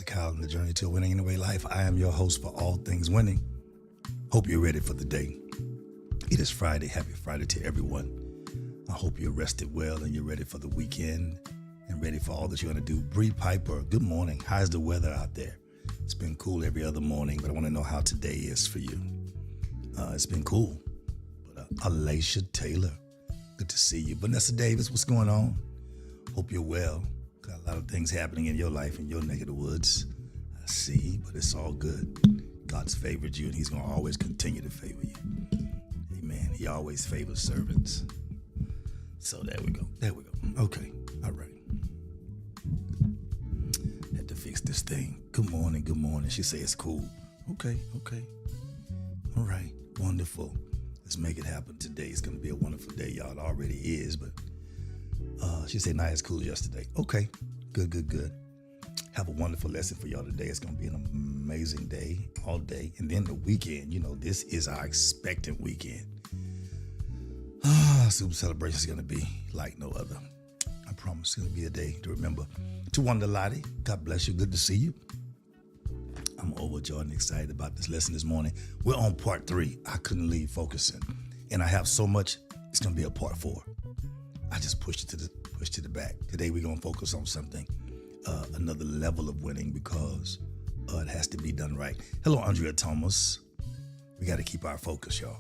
Kyle on the journey to a winning in the way life. I am your host for all things winning. Hope you're ready for the day. It is Friday. Happy Friday to everyone. I hope you're rested well and you're ready for the weekend and ready for all that you're going to do. Bree Piper, good morning. How's the weather out there? It's been cool every other morning, but I want to know how today is for you. It's been cool. But Alicia Taylor, good to see you. Vanessa Davis, what's going on? Hope you're well. Got a lot of things happening in your life, in your neck of the woods. I see, but it's all good. God's favored you, and he's going to always continue to favor you. Amen. He always favors servants. So there we go. Okay. All right. Had to fix this thing. Good morning. She said it's cool. Okay. All right. Wonderful. Let's make it happen today. It's going to be a wonderful day, y'all. It already is, but she said, not as cool as yesterday. Okay. Good. Have a wonderful lesson for y'all today. It's going to be an amazing day, all day. And then the weekend, this is our expectant weekend. Super celebration is going to be like no other. I promise it's going to be a day to remember. To Wanda Lottie, God bless you. Good to see you. I'm overjoyed and excited about this lesson this morning. We're on part 3. I couldn't leave focusing. And I have so much, it's going to be a part 4. I just pushed it to the back. Today we're going to focus on something, another level of winning, because it has to be done right. Hello, Andrea Thomas. We got to keep our focus, y'all.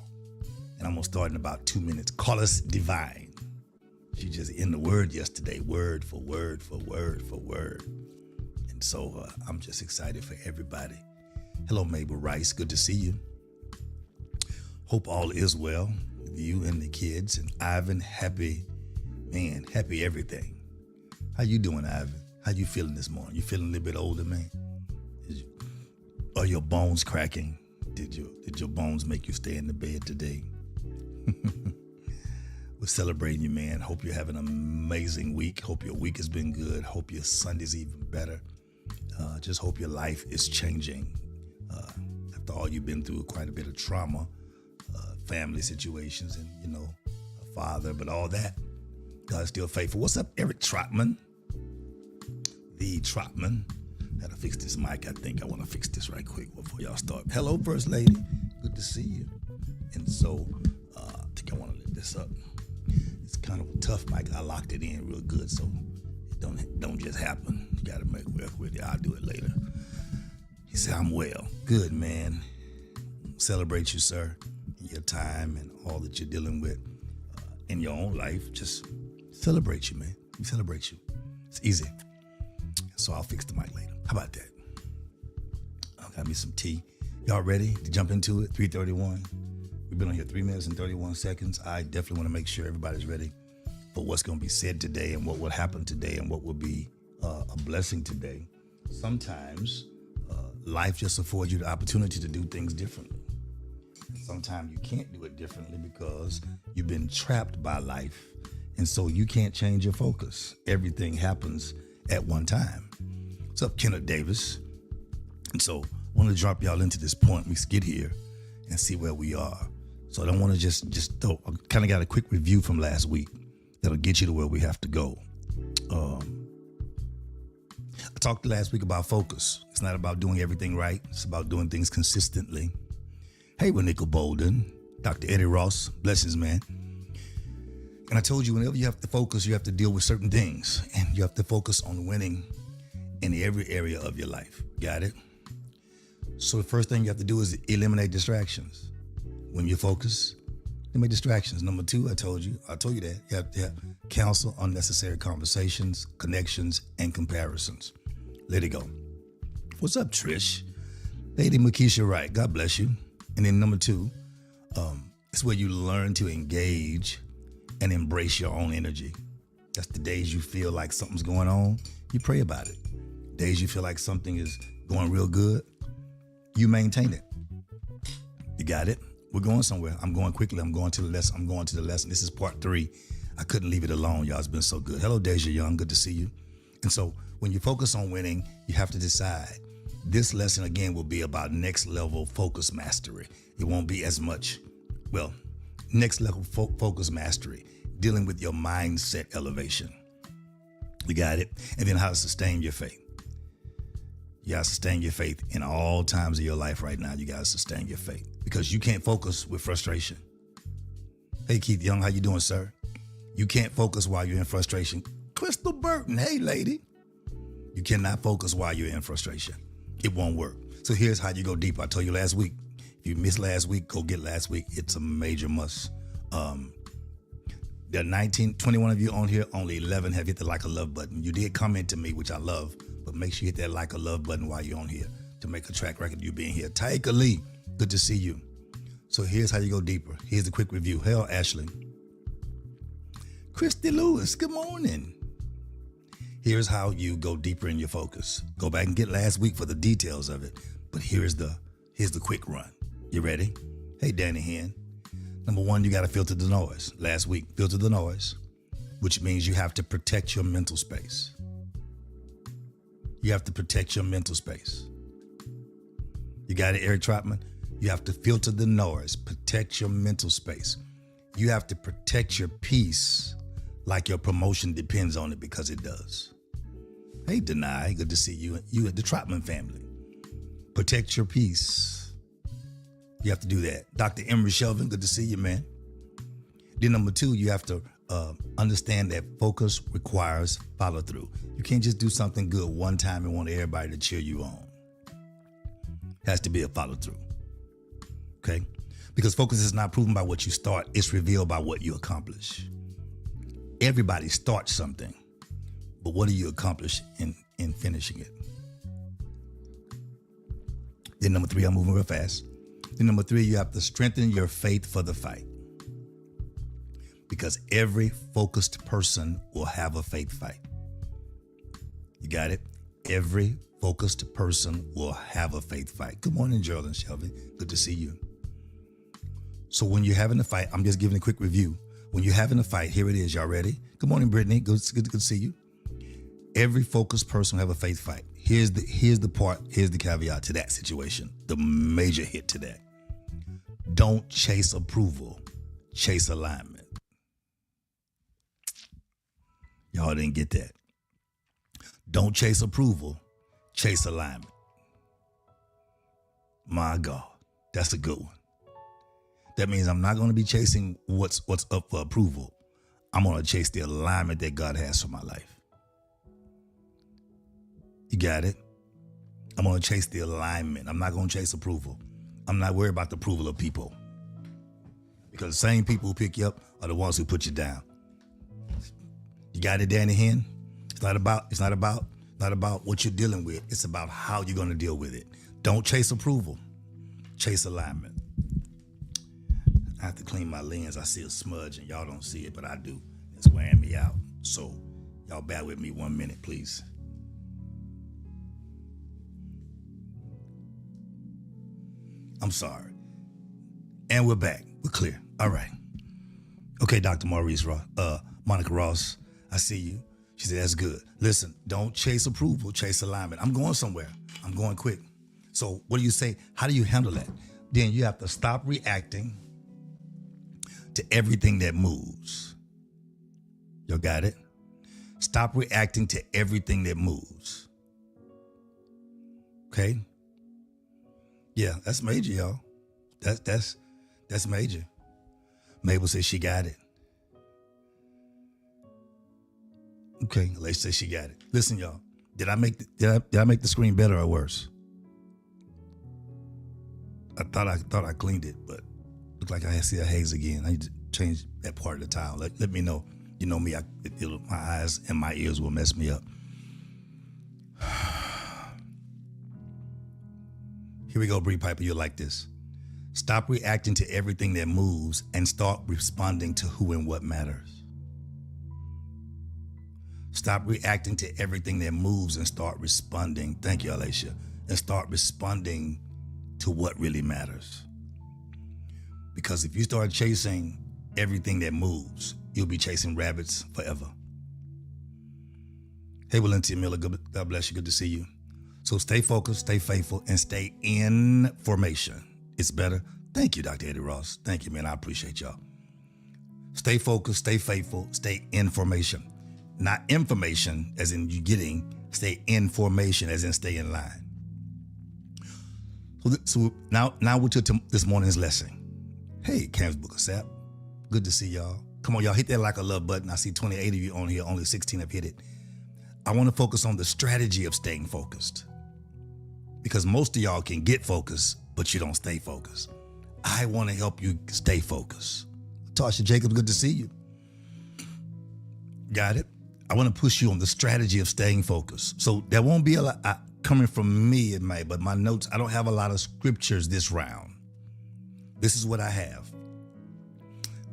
And I'm going to start in about 2 minutes. Carlos Divine. She just in the word yesterday, word for word. And so I'm just excited for everybody. Hello, Mabel Rice. Good to see you. Hope all is well with you and the kids. And Ivan, happy everything. How you doing, Ivan? How you feeling this morning? You feeling a little bit older, man? Are your bones cracking? Did your bones make you stay in the bed today? We're celebrating you, man. Hope you're having an amazing week. Hope your week has been good. Hope your Sunday's even better. Just hope your life is changing. After all you've been through, quite a bit of trauma, family situations, and, a father, but all that, God's still faithful. What's up, Eric Trotman? The Trotman. Gotta fix this mic. I think I want to fix this right quick before y'all start. Hello, First Lady. Good to see you. And so, I think I want to lift this up. It's kind of a tough mic. I locked it in real good, so it don't just happen. You gotta make work with it. I'll do it later. He said, I'm well. Good, man. Celebrate you, sir, and your time and all that you're dealing with in your own life. Just celebrate you, man. We celebrate you. It's easy. So I'll fix the mic later. How about that? I got me some tea. Y'all ready to jump into it? 3:31. We've been on here 3 minutes and 31 seconds. I definitely want to make sure everybody's ready for what's going to be said today and what will happen today and what will be a blessing today. Sometimes life just affords you the opportunity to do things differently. Sometimes you can't do it differently because you've been trapped by life. And so you can't change your focus. Everything happens at one time. What's up, Kenneth Davis? And so I want to drop y'all into this point. We get here and see where we are. So I don't want to just throw. I kind of got a quick review from last week that'll get you to where we have to go. I talked last week about focus. It's not about doing everything right. It's about doing things consistently. Hey, Renika Bolden, Dr. Eddie Ross, blessings, man. And I told you, whenever you have to focus, you have to deal with certain things. And you have to focus on winning in every area of your life. Got it? So the first thing you have to do is eliminate distractions. When you focus, eliminate distractions. Number 2, I told you that. You have to cancel unnecessary conversations, connections, and comparisons. Let it go. What's up, Trish? Lady Makisha Wright, God bless you. And then number 2, it's where you learn to engage and embrace your own energy. That's the days you feel like something's going on, you pray about it. Days you feel like something is going real good, you maintain it. You got it? We're going somewhere. I'm going quickly. I'm going to the lesson. This is part 3. I couldn't leave it alone, y'all. It's been so good. Hello, Deja Young. Good to see you. And so when you focus on winning, you have to decide. This lesson, again, will be about next level focus mastery. It won't be as much, next level focus mastery, dealing with your mindset elevation. You got it? And then how to sustain your faith. You got to sustain your faith in all times of your life right now. You got to sustain your faith because you can't focus with frustration. Hey, Keith Young, how you doing, sir? You can't focus while you're in frustration. Crystal Burton, hey, lady. You cannot focus while you're in frustration. It won't work. So here's how you go deeper. I told you last week. If you missed last week, go get last week. It's a major must. There are 21 of you on here. Only 11 have hit the like or love button. You did comment to me, which I love, but make sure you hit that like or love button while you're on here to make a track record of you being here. Taika Lee, good to see you. So here's how you go deeper. Here's a quick review. Hell, Ashley. Christy Lewis, good morning. Here's how you go deeper in your focus. Go back and get last week for the details of it. But here's the quick run. You ready? Hey, Danny Hen. Number one, you got to filter the noise. Last week, filter the noise, which means you have to protect your mental space. You have to protect your mental space. You got it, Eric Trotman? You have to filter the noise, protect your mental space. You have to protect your peace like your promotion depends on it, because it does. Hey, Denai, good to see you. You at the Trotman family. Protect your peace. You have to do that. Dr. Emery Shelvin, good to see you, man. Then number two, you have to understand that focus requires follow through. You can't just do something good one time and want everybody to cheer you on. Has to be a follow through. Okay? Because focus is not proven by what you start, it's revealed by what you accomplish. Everybody starts something, but what do you accomplish in finishing it? Then number three, I'm moving real fast. Then number three, you have to strengthen your faith for the fight. Because every focused person will have a faith fight. You got it? Every focused person will have a faith fight. Good morning, Gerald and Shelby. Good to see you. So when you're having a fight, I'm just giving a quick review. When you're having a fight, here it is. Y'all ready? Good morning, Brittany. Good to see you. Every focused person will have a faith fight. Here's the part, here's the caveat to that situation. The major hit to that. Don't chase approval, chase alignment. Y'all didn't get that. Don't chase approval, chase alignment. My God, that's a good one. That means I'm not going to be chasing what's up for approval. I'm going to chase the alignment that God has for my life. You got it? I'm going to chase the alignment. I'm not going to chase approval. I'm not worried about the approval of people. Because the same people who pick you up are the ones who put you down. You got it, Danny Hen? It's not about what you're dealing with. It's about how you're going to deal with it. Don't chase approval. Chase alignment. I have to clean my lens. I see a smudge and y'all don't see it, but I do. It's wearing me out. So y'all bear with me 1 minute, please. I'm sorry. And we're back. We're clear. All right. Okay, Dr. Monica Ross, I see you. She said, that's good. Listen, don't chase approval, chase alignment. I'm going somewhere. I'm going quick. So what do you say? How do you handle that? Then you have to stop reacting to everything that moves. Y'all got it? Stop reacting to everything that moves. Okay? Yeah, that's major, y'all. That's major. Mabel says she got it. Okay, Alicia says she got it. Listen, y'all. Did I make the screen better or worse? I thought I cleaned it, but looked like I see a haze again. I need to change that part of the tile. Let me know. You know me, my eyes and my ears will mess me up. Here we go, Bree Piper. You'll like this. Stop reacting to everything that moves and start responding to who and what matters. Stop reacting to everything that moves and start responding. Thank you, Alicia. And start responding to what really matters. Because if you start chasing everything that moves, you'll be chasing rabbits forever. Hey, Valentia Miller, God bless you. Good to see you. So stay focused, stay faithful, and stay in formation. It's better. Thank you, Dr. Eddie Ross. Thank you, man. I appreciate y'all. Stay focused, stay faithful, stay in formation. Not information as in you getting, stay in formation as in stay in line. So now we're to this morning's lesson. Hey, Cam's Book of Sap. Good to see y'all. Come on, y'all, hit that like a love button. I see 28 of you on here. Only 16 have hit it. I want to focus on the strategy of staying focused, because most of y'all can get focused, but you don't stay focused. I want to help you stay focused. Tasha Jacobs, good to see you. Got it? I want to push you on the strategy of staying focused. So there won't be a lot coming from me, it may, but my notes, I don't have a lot of scriptures this round. This is what I have.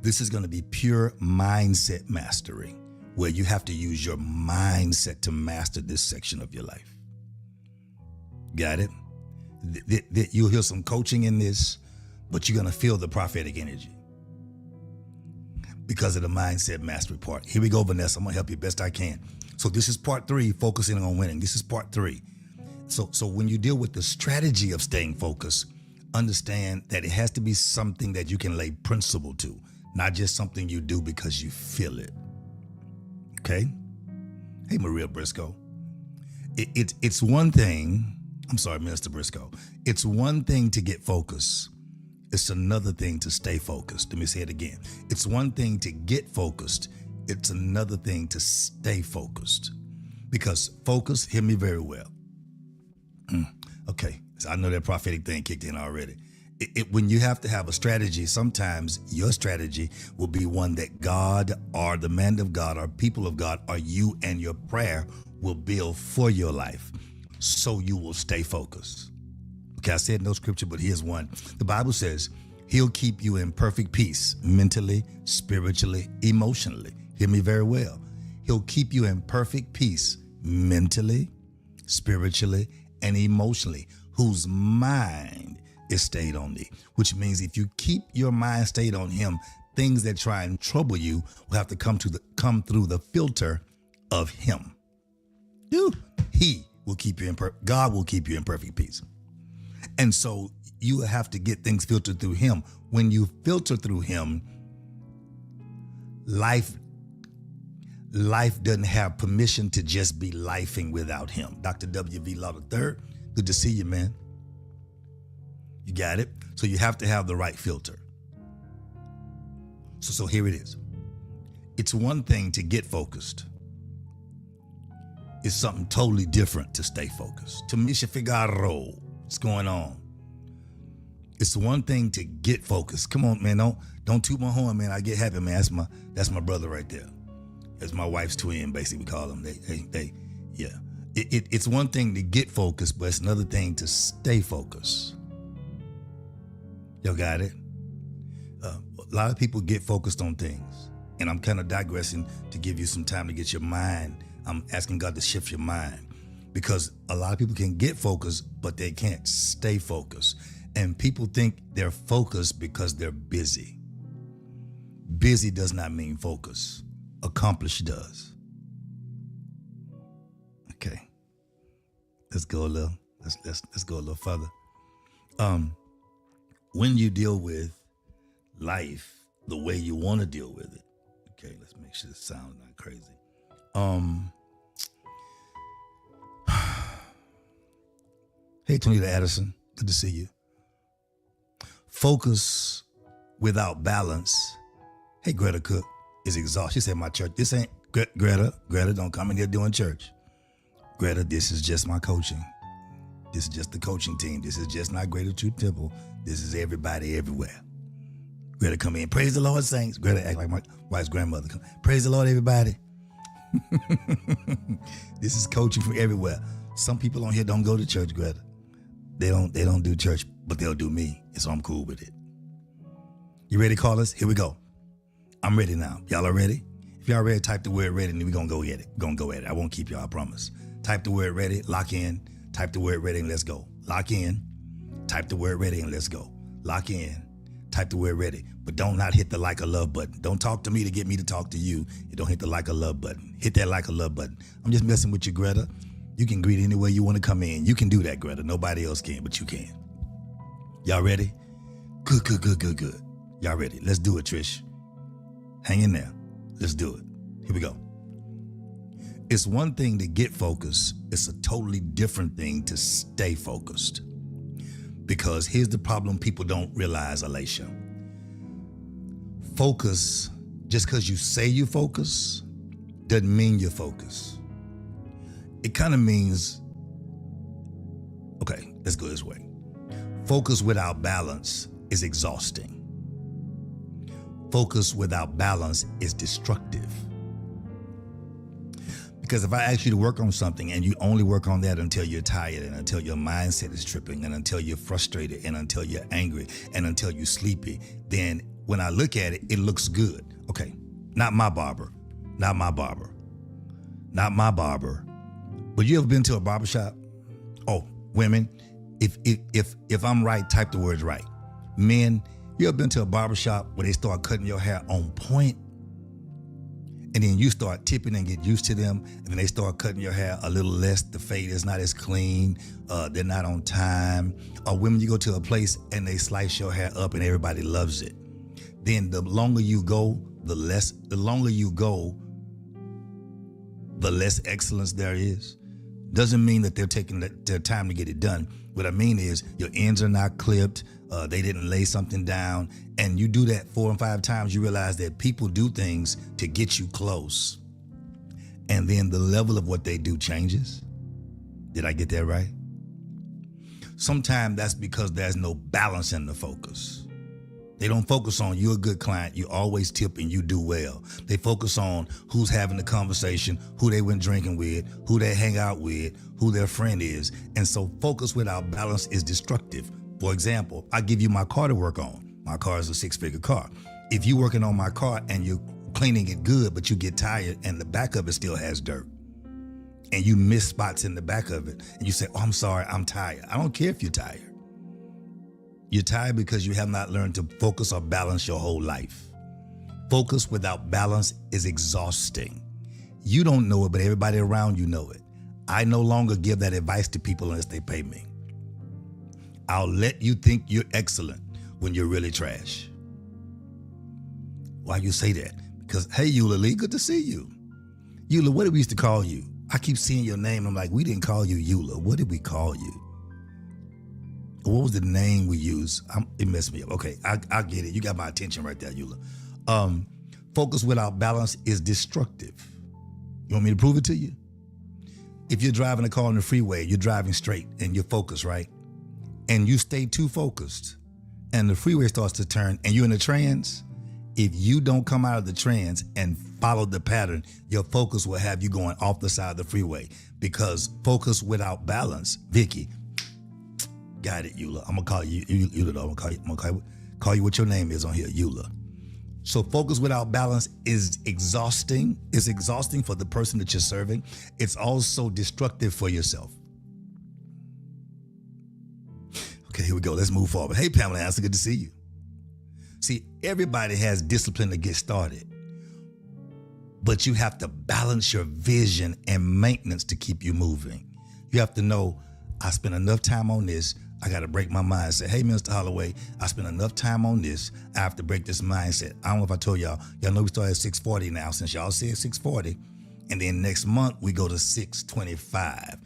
This is going to be pure mindset mastery, where you have to use your mindset to master this section of your life. Got it? You'll hear some coaching in this, but you're going to feel the prophetic energy because of the mindset mastery part. Here we go, Vanessa. I'm going to help you best I can. So this is part 3, focusing on winning. This is part 3. So when you deal with the strategy of staying focused, understand that it has to be something that you can lay principle to, not just something you do because you feel it. Okay? Hey, Maria Briscoe. It's one thing, I'm sorry, Minister Briscoe. It's one thing to get focused. It's another thing to stay focused. Let me say it again. It's one thing to get focused. It's another thing to stay focused. Because focus, hear me very well. Okay, so I know that prophetic thing kicked in already. When you have to have a strategy, sometimes your strategy will be one that God or the man of God or people of God or you and your prayer will build for your life, so you will stay focused. Okay, I said no scripture, but here's one. The Bible says he'll keep you in perfect peace, mentally, spiritually, emotionally. Hear me very well. He'll keep you in perfect peace, mentally, spiritually, and emotionally, whose mind is stayed on thee. Which means if you keep your mind stayed on him, things that try and trouble you will have to come through the filter of him. He will keep you in God will keep you in perfect peace. And so you have to get things filtered through him. When you filter through him, life doesn't have permission to just be lifing without him. Dr. W.V. Law III, good to see you, man. You got it? So you have to have the right filter. So here it is. It's one thing to get focused. It's something totally different to stay focused. Tamisha Figaro, what's going on? It's one thing to get focused. Come on, man. Don't toot my horn, man. I get happy, man. That's my brother right there. That's my wife's twin, basically, we call them. Yeah. It's one thing to get focused, but it's another thing to stay focused. Y'all got it? A lot of people get focused on things, and I'm kind of digressing to give you some time to get your mind. I'm asking God to shift your mind, because a lot of people can get focused, but they can't stay focused. And people think they're focused because they're busy. Busy does not mean focus. Accomplished does. Okay. Let's go a little. Let's go a little further. When you deal with life the way you want to deal with it. Okay, let's make sure it sounds not crazy. Hey, Tonita Addison, good to see you. Focus without balance. Hey, Greta Cook is exhausted. She said, my church, this ain't Greta, don't come in here doing church. Greta, this is just my coaching. This is just the coaching team. This is just not Greater Truth Temple. This is everybody everywhere. Greta, come in. Praise the Lord, saints. Greta act like my wife's grandmother. Praise the Lord, everybody. This is coaching from everywhere. Some people on here don't go to church, Greta. They don't do church, but they'll do me, and so I'm cool with it. You ready, callers? Here we go. I'm ready now. Y'all are ready? If y'all ready, type the word ready, and we're going to go at it. Gonna go at it. I won't keep y'all, I promise. Type the word ready, lock in. Type the word ready, and let's go. Lock in. Type the word ready, and let's go. Lock in. Type the word ready. But don't not hit the like or love button. Don't talk to me to get me to talk to you. You don't hit the like or love button. Hit that like or love button. I'm just messing with you, Greta. You can greet any way you want to come in. You can do that, Greta. Nobody else can, but you can. Y'all ready? Good. Y'all ready? Let's do it, Trish. Hang in there. Let's do it. Here we go. It's one thing to get focused. It's a totally different thing to stay focused. Because here's the problem people don't realize, Alicia. Focus, just because you say you focus, doesn't mean you focus. It kind of means, okay, let's go this way. Focus without balance is exhausting. Focus without balance is destructive. Because if I ask you to work on something and you only work on that until you're tired and until your mindset is tripping and until you're frustrated and until you're angry and until you're sleepy, then when I look at it, it looks good. Okay, not my barber. But you ever been to a barbershop? Oh, women, if I'm right, type the words right. Men, you ever been to a barbershop where they start cutting your hair on point? And then you start tipping and get used to them, and then they start cutting your hair a little less. The fade is not as clean. They're not on time. Or women, you go to a place and they slice your hair up and everybody loves it. Then the longer you go, the less excellence there is. Doesn't mean that they're taking their time to get it done. What I mean is your ends are not clipped. They didn't lay something down. And you do that 4 and 5 times, you realize that people do things to get you close. And then the level of what they do changes. Did I get that right? Sometimes that's because there's no balance in the focus. They don't focus on you're a good client, you always tip and you do well. They focus on who's having the conversation, who they went drinking with, who they hang out with, who their friend is. And so focus without balance is destructive. For example, I give you my car to work on. My car is a 6-figure car. If you're working on my car and you're cleaning it good, but you get tired and the back of it still has dirt, and you miss spots in the back of it, and you say, oh, I'm sorry, I'm tired. I don't care if you're tired. You're tired because you have not learned to focus or balance your whole life. Focus without balance is exhausting. You don't know it, but everybody around you know it. I no longer give that advice to people unless they pay me. I'll let you think you're excellent when you're really trash. Why you say that? Because, hey, Eula Lee, good to see you. Eula, what did we used to call you? I keep seeing your name. I'm like, we didn't call you Eula. What did we call you? What was the name we used? It messed me up. Okay, I get it. You got my attention right there, Eula. Focus without balance is destructive. You want me to prove it to you? If you're driving a car on the freeway, you're driving straight and you're focused, right? And you stay too focused and the freeway starts to turn and you're in a trance, if you don't come out of the trance and follow the pattern, your focus will have you going off the side of the freeway, because focus without balance, Vicky, got it, Eula. I'm gonna call you Eula though. I'm gonna call you what your name is on here, Eula. So focus without balance is exhausting. It's exhausting for the person that you're serving. It's also destructive for yourself. Okay, here we go. Let's move forward. Hey, Pamela Anderson, good to see you. See, everybody has discipline to get started, but you have to balance your vision and maintenance to keep you moving. You have to know, I spent enough time on this. I got to break my mindset. Hey, Mr. Holloway, I spent enough time on this. I have to break this mindset. I don't know if I told y'all know we started at 640 now, since y'all said 640. And then next month, we go to 625.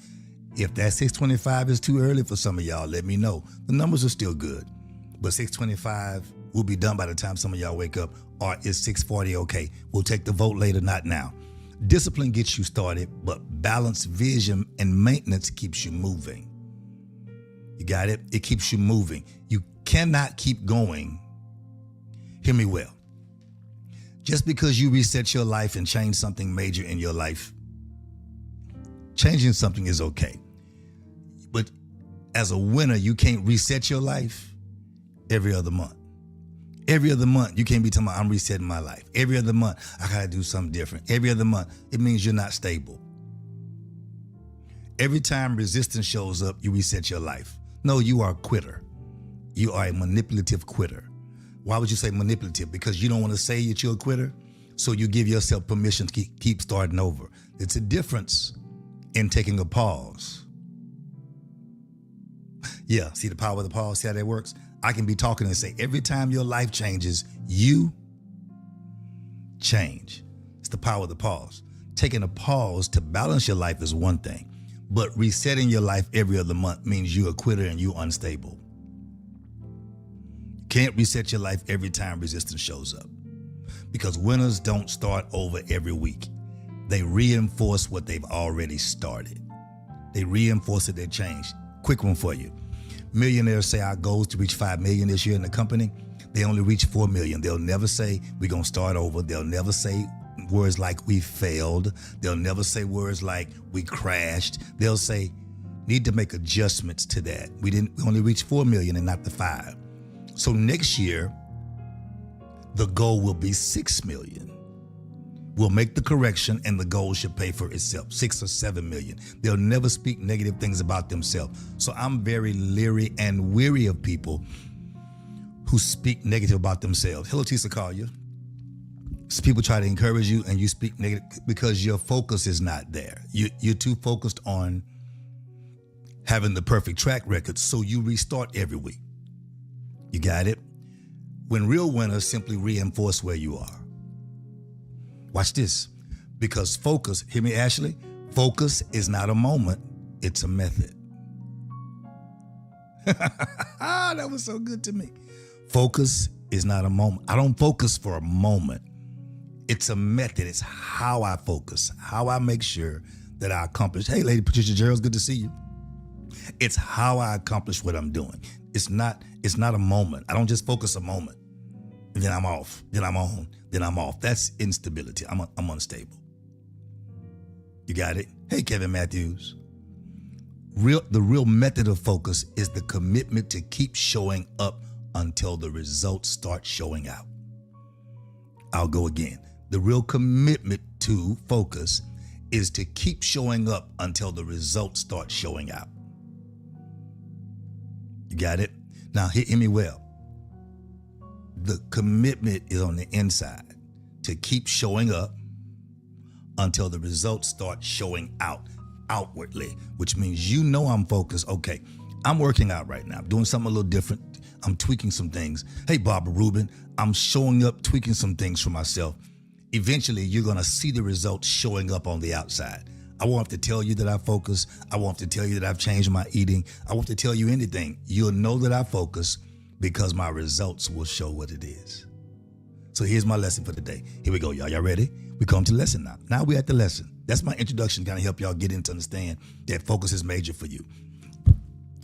If that 625 is too early for some of y'all, let me know. The numbers are still good, but 625 will be done by the time some of y'all wake up. Or is 640 okay? We'll take the vote later, not now. Discipline gets you started, but balanced vision and maintenance keeps you moving. You got it? It keeps you moving. You cannot keep going. Hear me well. Just because you reset your life and change something major in your life, changing something is okay. But as a winner, you can't reset your life every other month. Every other month, you can't be talking about, I'm resetting my life. Every other month, I gotta do something different. Every other month, it means you're not stable. Every time resistance shows up, you reset your life. No, you are a quitter. You are a manipulative quitter. Why would you say manipulative? Because you don't want to say that you're a quitter, so you give yourself permission to keep starting over. It's a difference in taking a pause. Yeah, see the power of the pause? See how that works? I can be talking and say, every time your life changes, you change. It's the power of the pause. Taking a pause to balance your life is one thing, but resetting your life every other month means you're a quitter and you're unstable. can't reset your life every time resistance shows up, because winners don't start over every week. They reinforce what they've already started. They reinforce it, they change. Quick one for you. Millionaires say our goal is to reach 5 million this year in the company. They only reach 4 million. They'll never say we're going to start over. They'll never say words like we failed. They'll never say words like we crashed. They'll say, need to make adjustments to that. We only reach 4 million and not the 5. So next year, the goal will be 6 million. We'll make the correction and the goal should pay for itself, 6 or 7 million. They'll never speak negative things about themselves. So I'm very leery and weary of people who speak negative about themselves. Hello, Tisa Collier. So people try to encourage you and you speak negative because your focus is not there. You're too focused on having the perfect track record, so you restart every week. You got it? When real winners simply reinforce where you are. Watch this. Because focus, hear me, Ashley, focus is not a moment, it's a method. That was so good to me. Focus is not a moment. I don't focus for a moment. It's a method. It's how I focus, how I make sure that I accomplish. Hey, Lady Patricia Gerald, good to see you. It's how I accomplish what I'm doing. It's not a moment. I don't just focus a moment. And then I'm off. Then I'm on. Then I'm off. That's instability. I'm unstable. You got it? Hey, Kevin Matthews. The real method of focus is the commitment to keep showing up until the results start showing out. I'll go again. The real commitment to focus is to keep showing up until the results start showing out. You got it? Now, hear me well. The commitment is on the inside to keep showing up until the results start showing out outwardly, which means you know I'm focused. Okay, I'm working out right now. I'm doing something a little different. I'm tweaking some things. Hey, Barbara Rubin, I'm showing up, tweaking some things for myself. Eventually, you're going to see the results showing up on the outside. I won't have to tell you that I focus. I won't have to tell you that I've changed my eating. I won't have to tell you anything. You'll know that I focus because my results will show what it is. So here's my lesson for today. Here we go, y'all. Y'all ready? We come to lesson now. Now we're at the lesson. That's my introduction, kind of help y'all get in to understand that focus is major for you.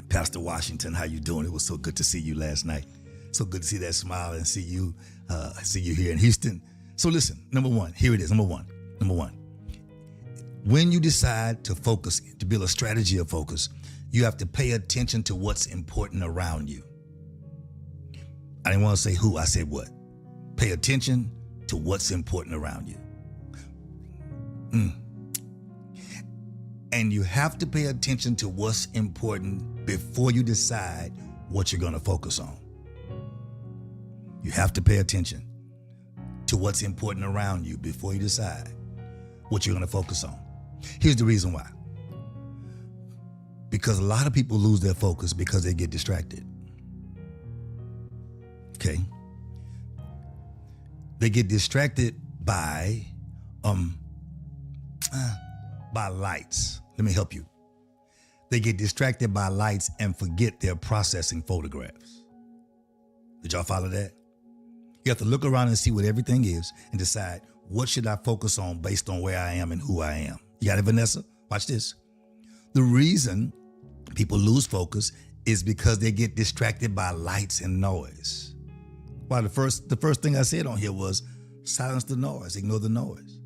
Pastor Washington, how you doing? It was so good to see you last night. So good to see that smile and see you here in Houston. So listen, number one, here it is. Number one. When you decide to focus, to build a strategy of focus, you have to pay attention to what's important around you. I didn't want to say who, I said what. Pay attention to what's important around you. And you have to pay attention to what's important before you decide what you're going to focus on. You have to pay attention to what's important around you before you decide what you're going to focus on. Here's the reason why. Because a lot of people lose their focus because they get distracted. Okay? They get distracted by lights. Let me help you. They get distracted by lights and forget they're processing photographs. Did y'all follow that? You have to look around and see what everything is and decide what should I focus on based on where I am and who I am. You got it, Vanessa? Watch this. The reason people lose focus is because they get distracted by lights and noise. Well, the first thing I said on here was silence the noise, ignore the noise.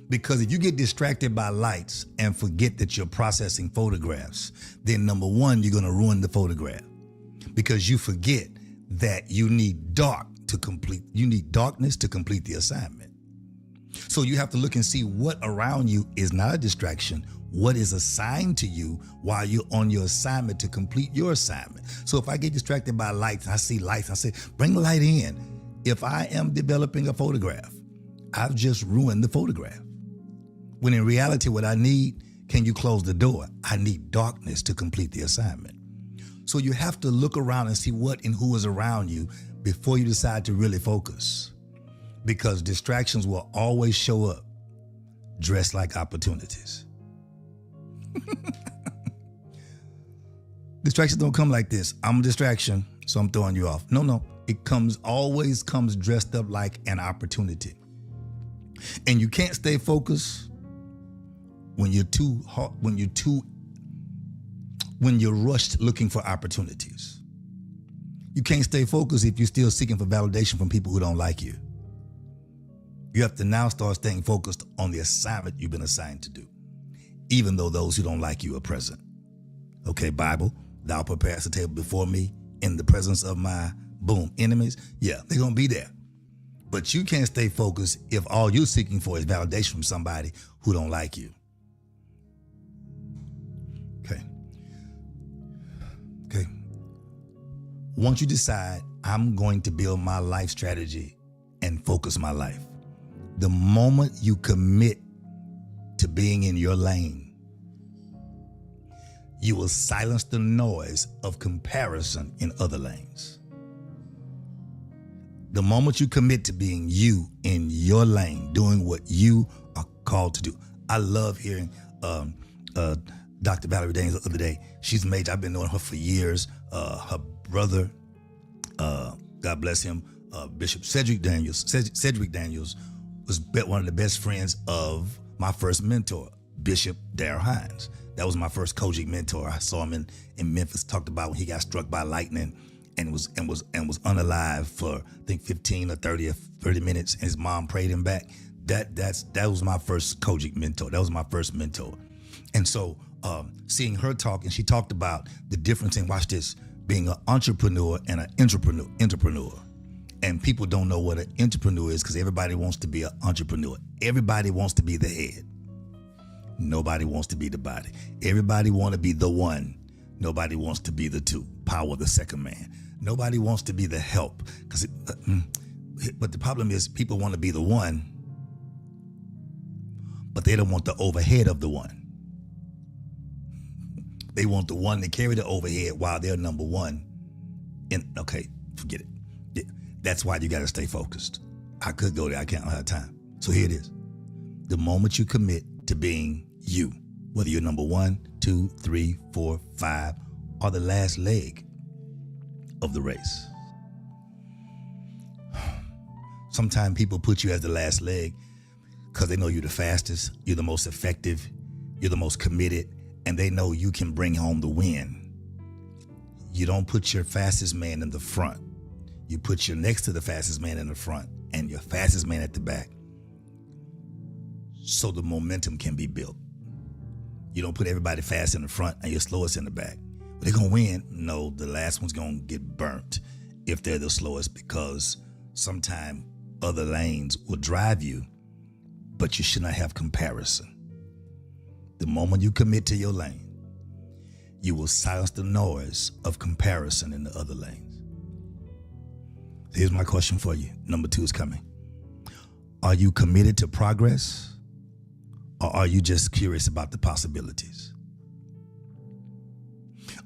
Because if you get distracted by lights and forget that you're processing photographs, then number one, you're going to ruin the photograph because you forget that you need darkness to complete the assignment. So you have to look and see what around you is not a distraction, what is assigned to you while you're on your assignment to complete your assignment. So if I get distracted by lights, I see lights, I say, bring the light in. If I am developing a photograph, I've just ruined the photograph. When in reality, what I need, can you close the door? I need darkness to complete the assignment. So you have to look around and see what and who is around you before you decide to really focus. Because distractions will always show up dressed like opportunities. Distractions don't come like this. I'm a distraction, so I'm throwing you off. No. It always comes dressed up like an opportunity. And you can't stay focused when you're rushed looking for opportunities. You can't stay focused if you're still seeking for validation from people who don't like you. You have to now start staying focused on the assignment you've been assigned to do, even though those who don't like you are present. Okay, Bible, thou preparest a table before me in the presence of my, enemies. Yeah, they're going to be there. But you can't stay focused if all you're seeking for is validation from somebody who don't like you. Okay. Once you decide, I'm going to build my life strategy and focus my life, the moment you commit to being in your lane, you will silence the noise of comparison in other lanes. The moment you commit to being you in your lane, doing what you are called to do. I love hearing Dr. Valerie Daniels the other day. She's major. I've been knowing her for years. Her brother, God bless him, Bishop Cedric Daniels was one of the best friends of my first mentor, Bishop Darrell Hines. That was my first coaching mentor. I saw him in Memphis, talked about when he got struck by lightning and was unalive for, I think, 15 or 30 minutes, and his mom prayed him back. That was my first coaching mentor. That was my first mentor. And so seeing her talk, and she talked about the difference in, watch this, being an entrepreneur and an entrepreneur. And people don't know what an entrepreneur is because everybody wants to be an entrepreneur. Everybody wants to be the head. Nobody wants to be the body. Everybody wants to be the one. Nobody wants to be the two. Power of the second man. Nobody wants to be the help. But the problem is people want to be the one, but they don't want the overhead of the one. They want the one to carry the overhead while they're number one. Okay, forget it. That's why you got to stay focused. I could go there. I can't have time. So here it is. The moment you commit to being you, whether you're number 1, 2, 3, 4, 5, or the last leg of the race. Sometimes people put you as the last leg because they know you're the fastest, you're the most effective, you're the most committed, and they know you can bring home the win. You don't put your fastest man in the front. You put your next to the fastest man in the front and your fastest man at the back, so the momentum can be built. You don't put everybody fast in the front and your slowest in the back. But they're going to win. No, the last one's going to get burnt if they're the slowest, because sometimes other lanes will drive you, but you should not have comparison. The moment you commit to your lane, you will silence the noise of comparison in the other lanes. Here's my question for you. Number 2 is coming. Are you committed to progress, or are you just curious about the possibilities?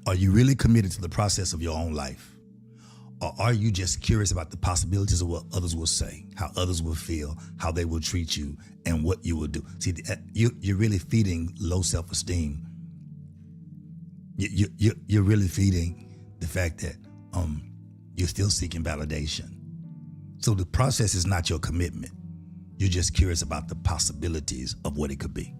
Are you really committed to the process of your own life, or are you just curious about the possibilities of what others will say, how others will feel, how they will treat you, and what you will do? See, you're really feeding low self-esteem. You're really feeding the fact that you're still seeking validation. So the process is not your commitment. You're just curious about the possibilities of what it could be.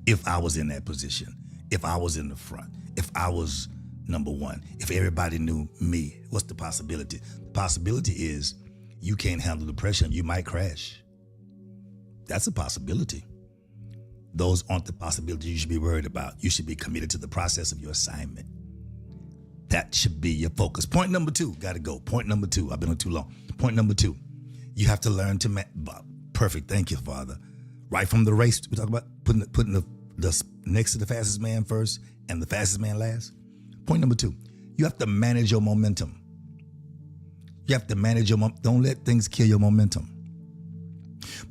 If I was in that position, if I was in the front, if I was number 1, if everybody knew me, what's the possibility? The possibility is you can't handle the pressure and you might crash. That's a possibility. Those aren't the possibilities you should be worried about. You should be committed to the process of your assignment. That should be your focus. Point number 2, got to go. Point number 2, I've been on too long. Point number 2, you have to learn to perfect. Thank you, Father. Right from the race, we talk about putting the next to the fastest man first and the fastest man last. Point number 2, you have to manage your momentum. You have to manage your don't let things kill your momentum.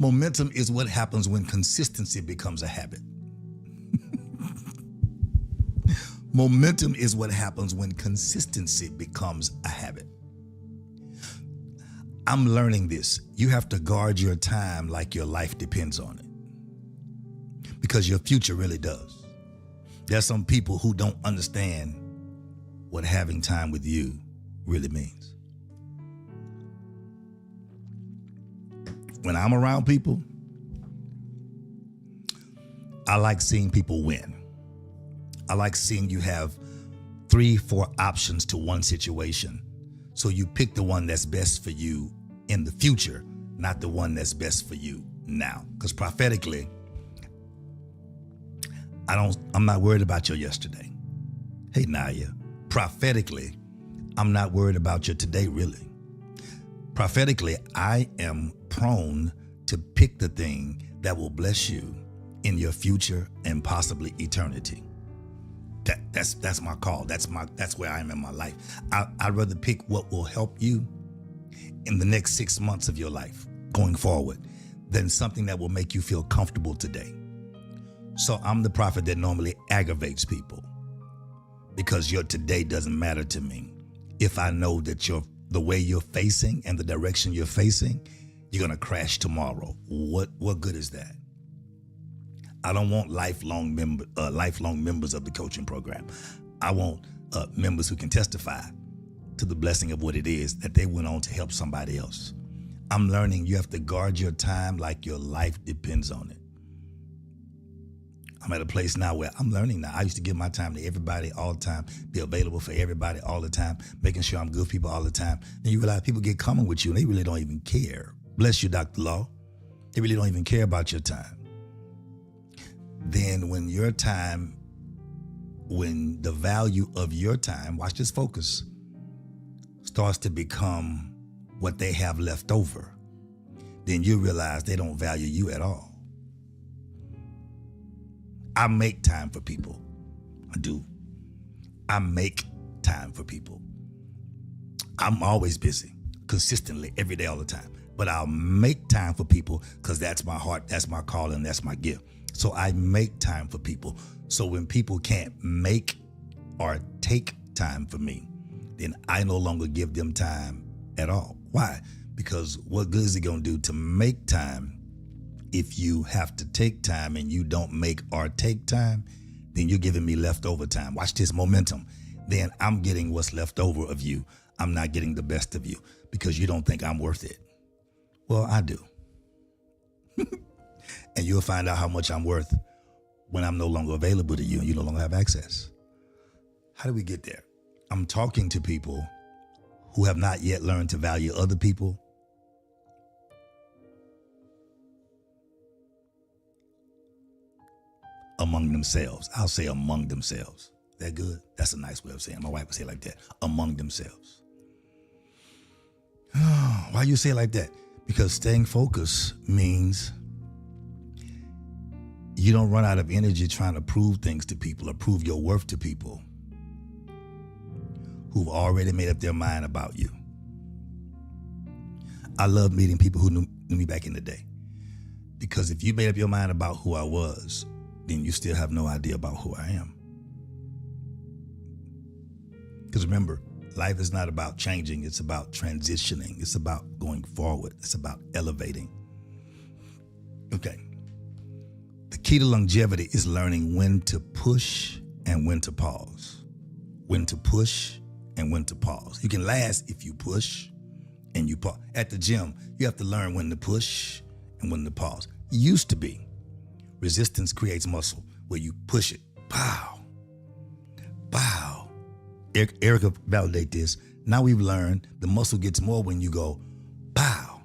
Momentum is what happens when consistency becomes a habit. Momentum is what happens when consistency becomes a habit. I'm learning this. You have to guard your time like your life depends on it, because your future really does. There's some people who don't understand what having time with you really means. when I'm around people, I like seeing people win. I like seeing you have 3-4 options to one situation. So you pick the one that's best for you in the future, not the one that's best for you now. Because prophetically, I'm not worried about your yesterday. Hey, Naya, prophetically, I'm not worried about your today, really. Prophetically, I am prone to pick the thing that will bless you in your future and possibly eternity. That's my call. That's where I am in my life. I'd rather pick what will help you in the next 6 months of your life going forward than something that will make you feel comfortable today. So I'm the prophet that normally aggravates people because your today doesn't matter to me. If I know that the way you're facing and the direction you're facing, you're gonna crash tomorrow. What good is that? I don't want lifelong members of the coaching program. I want members who can testify to the blessing of what it is that they went on to help somebody else. I'm learning you have to guard your time like your life depends on it. I'm at a place now where I'm learning now. I used to give my time to everybody all the time, be available for everybody all the time, making sure I'm good for people all the time. Then you realize people get coming with you and they really don't even care. Bless you, Dr. Law. They really don't even care about your time. Then when the value of your time, watch this focus, starts to become what they have left over, then you realize they don't value you at all. I make time for people. I do. I make time for people. I'm always busy, consistently, every day, all the time. But I'll make time for people because that's my heart, that's my calling, that's my gift. So I make time for people. So when people can't make or take time for me, then I no longer give them time at all. Why? Because what good is it going to do to make time if you have to take time and you don't make or take time? Then you're giving me leftover time. Watch this momentum. Then I'm getting what's left over of you. I'm not getting the best of you because you don't think I'm worth it. Well, I do. And you'll find out how much I'm worth when I'm no longer available to you and you no longer have access. How do we get there? I'm talking to people who have not yet learned to value other people among themselves. I'll say among themselves. That good? That's a nice way of saying it. My wife would say it like that. Among themselves. Why you say it like that? Because staying focused means you don't run out of energy trying to prove things to people or prove your worth to people who've already made up their mind about you. I love meeting people who knew me back in the day. Because if you made up your mind about who I was, then you still have no idea about who I am. Because remember, life is not about changing, it's about transitioning. It's about going forward. It's about elevating. Okay. The key to longevity is learning when to push and when to pause. When to push and when to pause. You can last if you push and you pause. At the gym, you have to learn when to push and when to pause. It used to be resistance creates muscle, where you push it. Pow. Pow. Erica validate this. Now we've learned the muscle gets more when you go pow.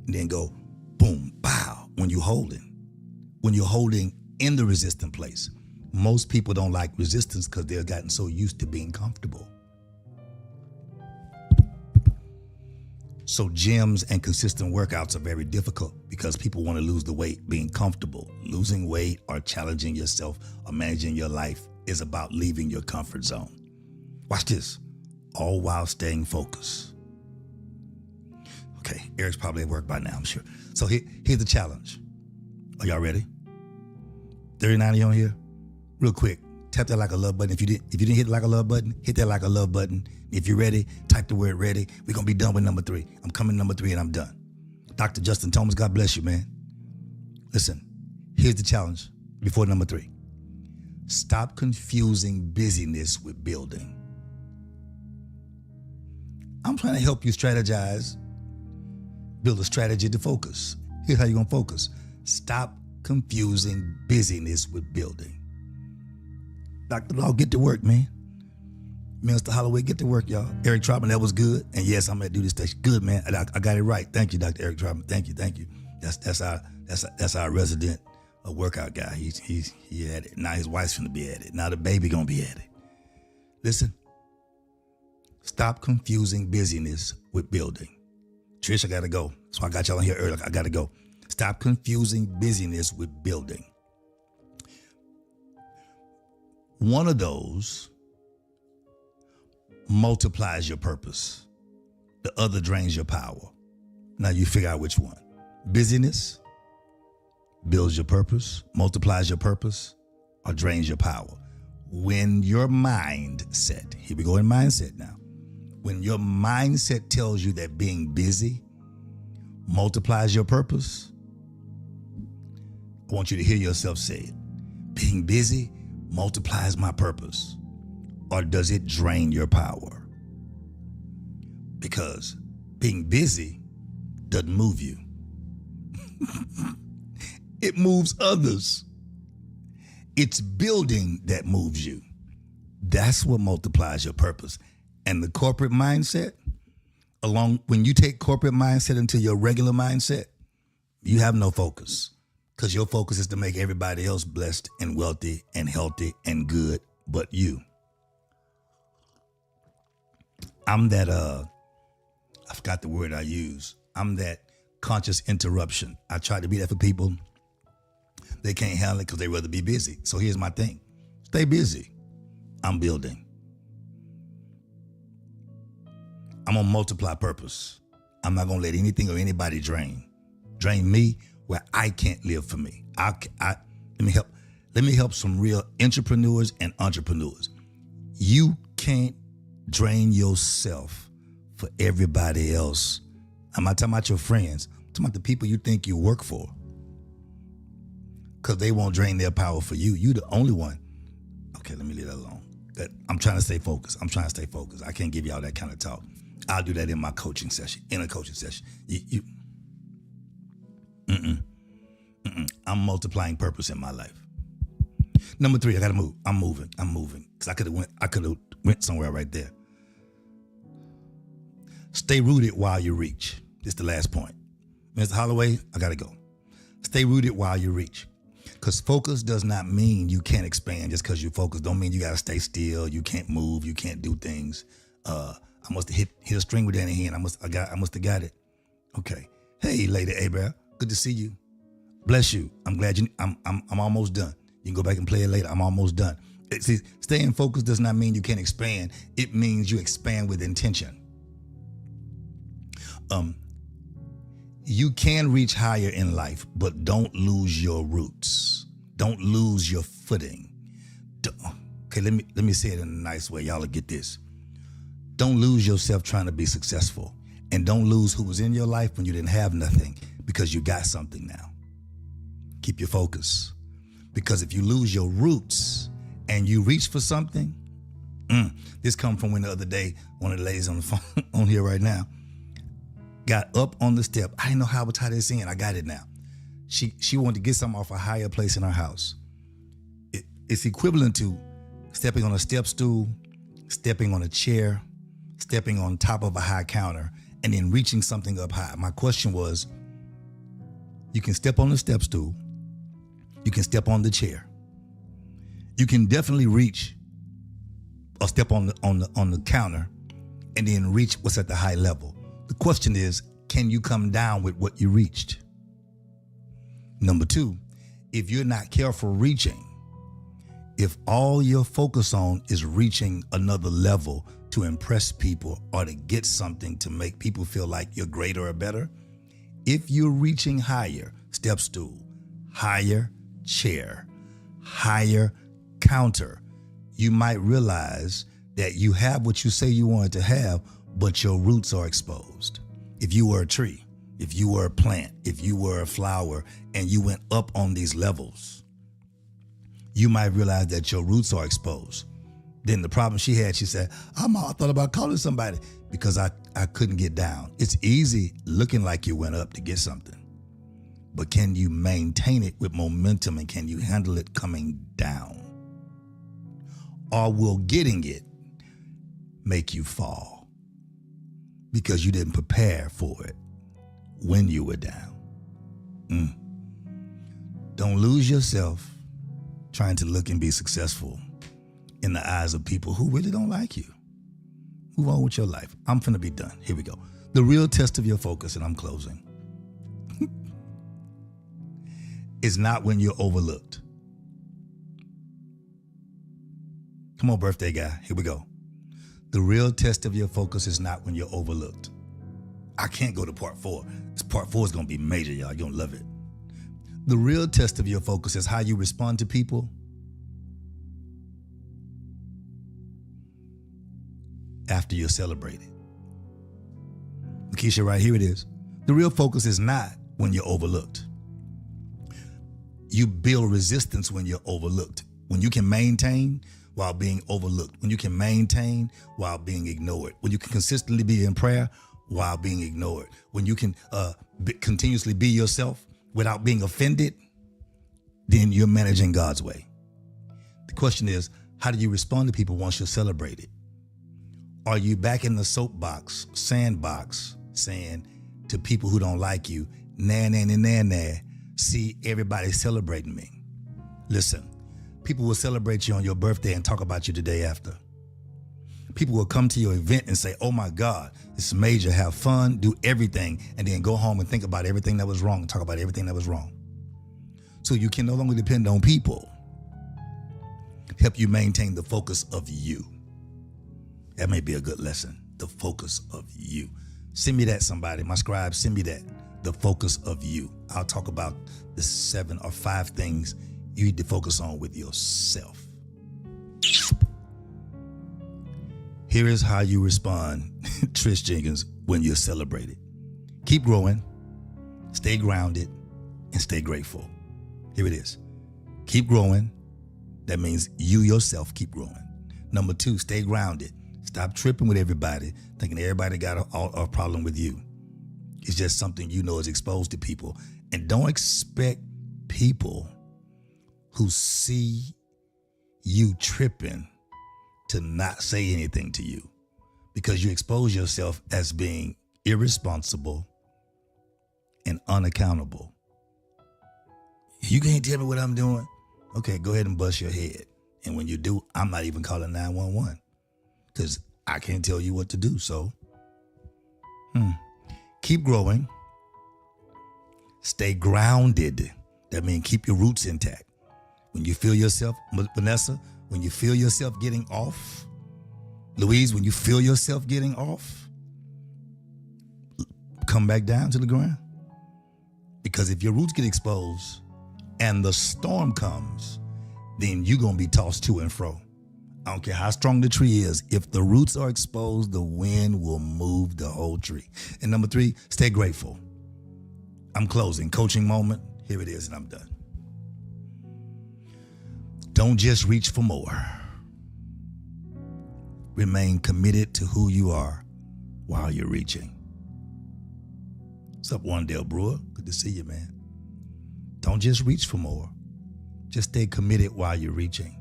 And then go boom, pow. When you're holding in the resistant place. Most people don't like resistance because they've gotten so used to being comfortable. So gyms and consistent workouts are very difficult because people want to lose the weight being comfortable. Losing weight or challenging yourself or managing your life is about leaving your comfort zone. Watch this, all while staying focused. Okay, Eric's probably at work by now, I'm sure. So here's the challenge. Are y'all ready? 39 of you on here? Real quick, tap that like a love button. If you didn't hit the like a love button, hit that like a love button. If you're ready, type the word ready. We're going to be done with number 3. I'm coming number 3 and I'm done. Dr. Justin Thomas, God bless you, man. Listen, here's the challenge before number 3. Stop confusing busyness with building. I'm trying to help you strategize Build a strategy to focus. Here's how you're going to focus. Stop confusing busyness with building. Dr. Law, get to work, man. Mr. Holloway, get to work, y'all. Eric Troutman, that was good. And yes, I'm gonna do this station. Good, man. I got it right. Thank you, Dr. Eric Troutman. Thank you. That's our resident workout guy. He at it. Now his wife's gonna be at it. Now the baby gonna be at it. Listen. Stop confusing busyness with building. Trish, I gotta go. So I got y'all in here early. I gotta go. Stop confusing busyness with building. One of those multiplies your purpose. The other drains your power. Now you figure out which one. Busyness builds your purpose, multiplies your purpose, or drains your power. When your mindset, here we go in mindset now. When your mindset tells you that being busy multiplies your purpose, I want you to hear yourself say it. Being busy multiplies my purpose. Or does it drain your power? Because being busy doesn't move you. It moves others. It's building that moves you. That's what multiplies your purpose. And the corporate mindset, when you take corporate mindset into your regular mindset, you have no focus. Because your focus is to make everybody else blessed and wealthy and healthy and good but you. I'm that, I forgot the word I use. I'm that conscious interruption. I try to be that for people. They can't handle it because they rather be busy. So here's my thing. Stay busy. I'm building. I'm going to multiply purpose. I'm not going to let anything or anybody drain me where I can't live for me. Let me help some real entrepreneurs and entrepreneurs. You can't drain yourself for everybody else. I'm not talking about your friends. I'm talking about the people you think you work for. Because they won't drain their power for you. You the only one. Okay, let me leave that alone. I'm trying to stay focused. I can't give y'all that kind of talk. I'll do that in my coaching session, I'm multiplying purpose in my life. Number 3, I gotta move. I'm moving. Because I could have went somewhere right there. Stay rooted while you reach. This is the last point. Mr. Holloway, I gotta go. Stay rooted while you reach. Because focus does not mean you can't expand just because you focus. Don't mean you gotta stay still. You can't move. You can't do things. I must have hit a string with that in hand. I must have got it. Okay. Hey, Lady Abraham. Good to see you. Bless you. I'm glad I'm almost done. You can go back and play it later. I'm almost done. See, staying focused does not mean you can't expand. It means you expand with intention. You can reach higher in life, but don't lose your roots. Don't lose your footing. Okay, let me say it in a nice way. Y'all will get this. Don't lose yourself trying to be successful. And don't lose who was in your life when you didn't have nothing, because you got something now. Keep your focus. Because if you lose your roots and you reach for something, this come from when the other day, one of the ladies on the phone on here right now, got up on the step. I didn't know how I would tie this in. I got it now. She wanted to get something off a higher place in her house. It's equivalent to stepping on a step stool, stepping on a chair, stepping on top of a high counter, and then reaching something up high. My question was, you can step on the step stool, you can step on the chair, you can definitely reach or step on the counter and then reach what's at the high level. The question is, can you come down with what you reached? Number 2, if you're not careful reaching, if all you're focused on is reaching another level to impress people or to get something to make people feel like you're greater or better, if you're reaching higher, step stool, higher chair, higher counter, you might realize that you have what you say you wanted to have, but your roots are exposed. If you were a tree, if you were a plant, if you were a flower, and you went up on these levels, you might realize that your roots are exposed. Then the problem she had, she said, I thought about calling somebody. because I couldn't get down. It's easy looking like you went up to get something, but can you maintain it with momentum, and can you handle it coming down? Or will getting it make you fall because you didn't prepare for it when you were down? Don't lose yourself trying to look and be successful in the eyes of people who really don't like you. Move on with your life. I'm finna be done. Here we go. The real test of your focus, and I'm closing, is not when you're overlooked. Come on, birthday guy. Here we go. The real test of your focus is not when you're overlooked. I can't go to part 4. This part 4 is going to be major, y'all. You're going to love it. The real test of your focus is how you respond to people after you're celebrated. Lakeisha, right here it is. The real focus is not when you're overlooked. You build resistance when you're overlooked. When you can maintain while being overlooked. When you can maintain while being ignored. When you can consistently be in prayer while being ignored. When you can continuously be yourself without being offended, then you're managing God's way. The question is, how do you respond to people once you're celebrated? Are you back in the soapbox, sandbox, saying to people who don't like you, nah, nah, nah, nah, nah, see everybody celebrating me? Listen, people will celebrate you on your birthday and talk about you the day after. People will come to your event and say, oh my God, it's major, have fun, do everything, and then go home and think about everything that was wrong and talk about everything that was wrong. So you can no longer depend on people. Help you maintain the focus of you. That may be a good lesson. The focus of you. Send me that, somebody. My scribe, send me that. The focus of you. I'll talk about the 7 or 5 things you need to focus on with yourself. Here is how you respond, Trish Jenkins, when you're celebrated. Keep growing, stay grounded, and stay grateful. Here it is. Keep growing. That means you yourself keep growing. Number 2, stay grounded. Stop tripping with everybody, thinking everybody got a problem with you. It's just something you know is exposed to people. And don't expect people who see you tripping to not say anything to you, because you expose yourself as being irresponsible and unaccountable. You can't tell me what I'm doing? Okay, go ahead and bust your head. And when you do, I'm not even calling 911 because I can't tell you what to do. So keep growing. Stay grounded. That means keep your roots intact. When you feel yourself, Vanessa, when you feel yourself getting off, Louise, when you feel yourself getting off, come back down to the ground. Because if your roots get exposed and the storm comes, then you're going to be tossed to and fro. I don't care how strong the tree is. If the roots are exposed, the wind will move the whole tree. And number 3, stay grateful. I'm closing. Coaching moment. Here it is, and I'm done. Don't just reach for more. Remain committed to who you are while you're reaching. What's up, Wandale Brewer? Good to see you, man. Don't just reach for more. Just stay committed while you're reaching.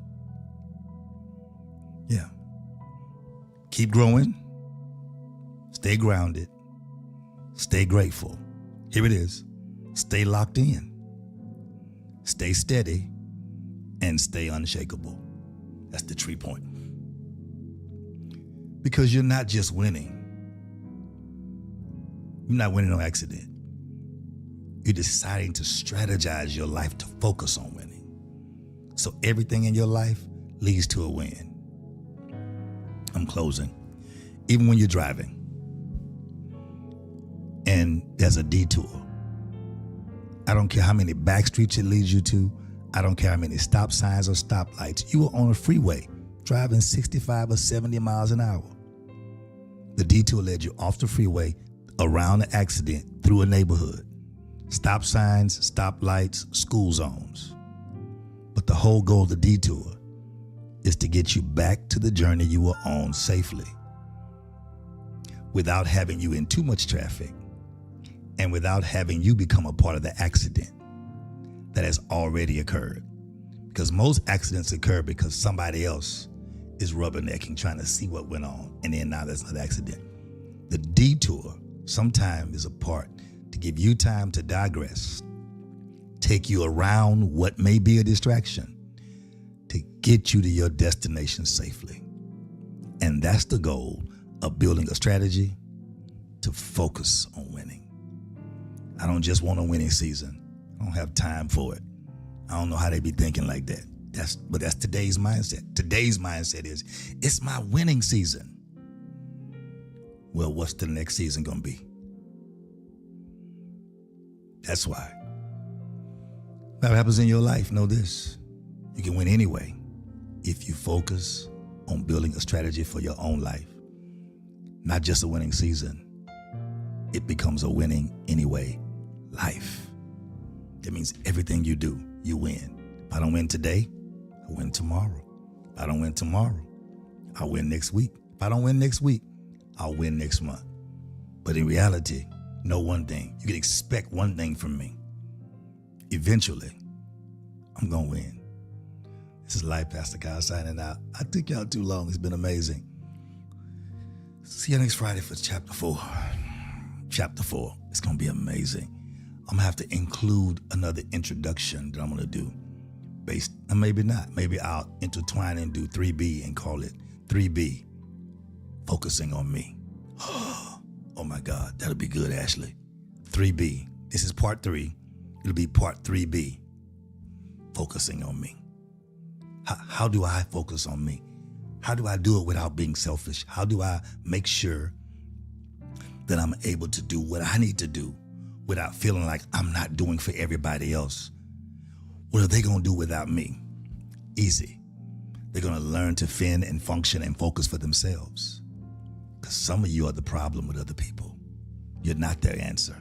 Yeah. Keep growing. Stay grounded. Stay grateful. Here it is. Stay locked in. Stay steady. And stay unshakable. That's the 3 point. Because you're not just winning. You're not winning on accident. You're deciding to strategize your life to focus on winning. So everything in your life leads to a win. I'm closing. Even when you're driving and there's a detour, I don't care how many back streets it leads you to. I don't care how many stop signs or stoplights. You are on a freeway driving 65 or 70 miles an hour. The detour led you off the freeway, around the accident, through a neighborhood. Stop signs, stoplights, school zones. But the whole goal of the detour is to get you back to the journey you were on safely. without having you in too much traffic and without having you become a part of the accident that has already occurred. Because most accidents occur because somebody else is rubbernecking, trying to see what went on, and then now there's another accident. The detour sometimes is a part to give you time to digress, take you around what may be a distraction to get you to your destination safely. And that's the goal of building a strategy to focus on winning. I don't just want a winning season. I don't have time for it. I don't know how they be thinking like that. But that's today's mindset. Today's mindset is, it's my winning season. Well, what's the next season gonna be? That's why. What happens in your life, know this. You can win anyway if you focus on building a strategy for your own life. Not just a winning season. It becomes a winning anyway life. That means everything you do, you win. If I don't win today, I win tomorrow. If I don't win tomorrow, I'll win next week. If I don't win next week, I'll win next month. But in reality, know one thing. You can expect one thing from me. Eventually, I'm going to win. This is Life Pastor Kyle signing out. I took y'all too long. It's been amazing. See you next Friday for chapter 4. Chapter 4. It's going to be amazing. I'm going to have to include another introduction that I'm going to do. Maybe not. Maybe I'll intertwine and do 3B and call it 3B, focusing on me. Oh my God, that'll be good, Ashley. 3B. This is part 3. It'll be part 3B, focusing on me. How do I focus on me? How do I do it without being selfish? How do I make sure that I'm able to do what I need to do without feeling like I'm not doing for everybody else? What are they going to do without me? Easy. They're going to learn to fend and function and focus for themselves. Because some of you are the problem with other people. You're not their answer.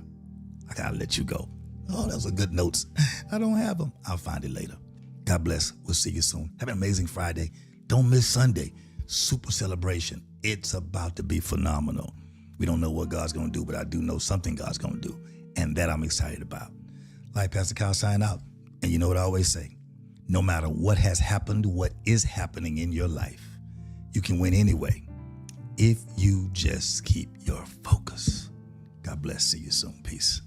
I got to let you go. Oh, those are good notes. I don't have them. I'll find it later. God bless. We'll see you soon. Have an amazing Friday. Don't miss Sunday. Super celebration. It's about to be phenomenal. We don't know what God's going to do, but I do know something God's going to do. And that I'm excited about. Life Pastor Kyle sign out. And you know what I always say? No matter what has happened, what is happening in your life, you can win anyway if you just keep your focus. God bless. See you soon. Peace.